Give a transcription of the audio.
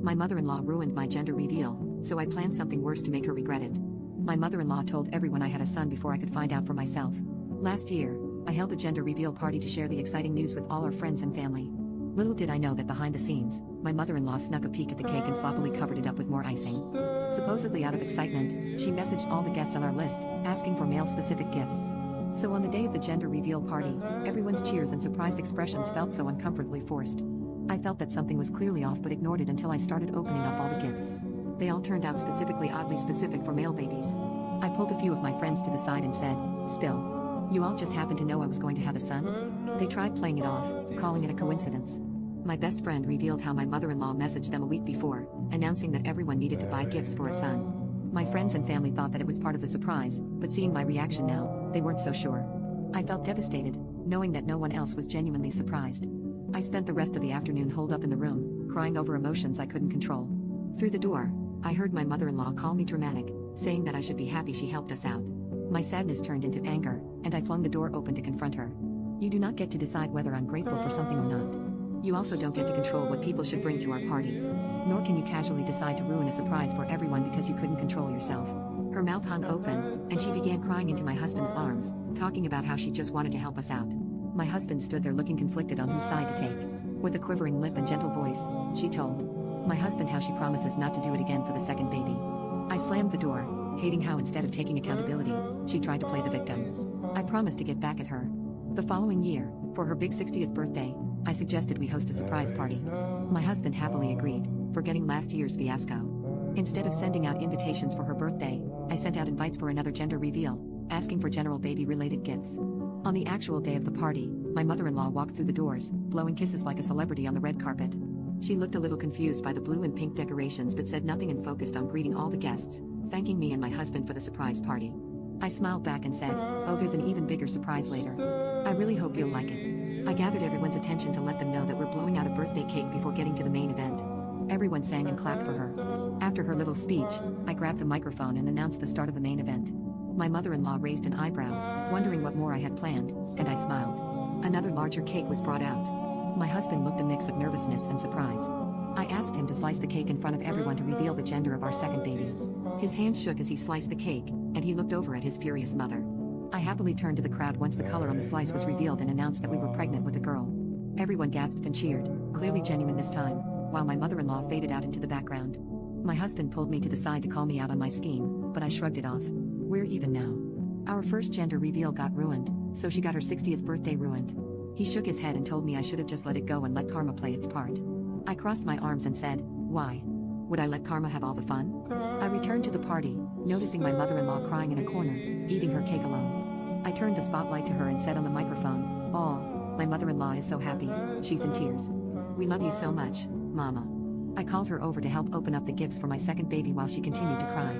My mother-in-law ruined my gender reveal, so I planned something worse to make her regret it. My mother-in-law told everyone I had a son before I could find out for myself. Last year, I held a gender reveal party to share the exciting news with all our friends and family. Little did I know that behind the scenes, my mother-in-law snuck a peek at the cake and sloppily covered it up with more icing. Supposedly out of excitement, she messaged all the guests on our list, asking for male-specific gifts. So on the day of the gender reveal party, everyone's cheers and surprised expressions felt so uncomfortably forced. I felt that something was clearly off but ignored it until I started opening up all the gifts. They all turned out specifically oddly specific for male babies. I pulled a few of my friends to the side and said, "Spill. You all just happened to know I was going to have a son?" They tried playing it off, calling it a coincidence. My best friend revealed how my mother-in-law messaged them a week before, announcing that everyone needed to buy gifts for a son. My friends and family thought that it was part of the surprise, but seeing my reaction now, they weren't so sure. I felt devastated, knowing that no one else was genuinely surprised. I spent the rest of the afternoon holed up in the room, crying over emotions I couldn't control. Through the door, I heard my mother-in-law call me dramatic, saying that I should be happy she helped us out. My sadness turned into anger, and I flung the door open to confront her. You do not get to decide whether I'm grateful for something or not. You also don't get to control what people should bring to our party. Nor can you casually decide to ruin a surprise for everyone because you couldn't control yourself. Her mouth hung open, and she began crying into my husband's arms, talking about how she just wanted to help us out. My husband stood there looking conflicted on whose side to take. With a quivering lip and gentle voice, she told my husband how she promises not to do it again for the second baby. I slammed the door, hating how instead of taking accountability, she tried to play the victim. I promised to get back at her. The following year, for her big 60th birthday, I suggested we host a surprise party. My husband happily agreed, forgetting last year's fiasco. Instead of sending out invitations for her birthday, I sent out invites for another gender reveal, asking for general baby-related gifts. On the actual day of the party, my mother-in-law walked through the doors, blowing kisses like a celebrity on the red carpet. She looked a little confused by the blue and pink decorations but said nothing and focused on greeting all the guests, thanking me and my husband for the surprise party. I smiled back and said, "Oh, there's an even bigger surprise later. I really hope you'll like it." I gathered everyone's attention to let them know that we're blowing out a birthday cake before getting to the main event. Everyone sang and clapped for her. After her little speech, I grabbed the microphone and announced the start of the main event. My mother-in-law raised an eyebrow, wondering what more I had planned, and I smiled. Another larger cake was brought out. My husband looked a mix of nervousness and surprise. I asked him to slice the cake in front of everyone to reveal the gender of our second baby. His hands shook as he sliced the cake, and he looked over at his furious mother. I happily turned to the crowd once the color on the slice was revealed and announced that we were pregnant with a girl. Everyone gasped and cheered, clearly genuine this time, while my mother-in-law faded out into the background. My husband pulled me to the side to call me out on my scheme, but I shrugged it off. We're even now. Our first gender reveal got ruined, so she got her 60th birthday ruined. He shook his head and told me I should have just let it go and let karma play its part. I crossed my arms and said, "Why? Would I let karma have all the fun?" I returned to the party, noticing my mother-in-law crying in a corner, eating her cake alone. I turned the spotlight to her and said on the microphone, "Aw, my mother-in-law is so happy, she's in tears. We love you so much, Mama." I called her over to help open up the gifts for my second baby while she continued to cry.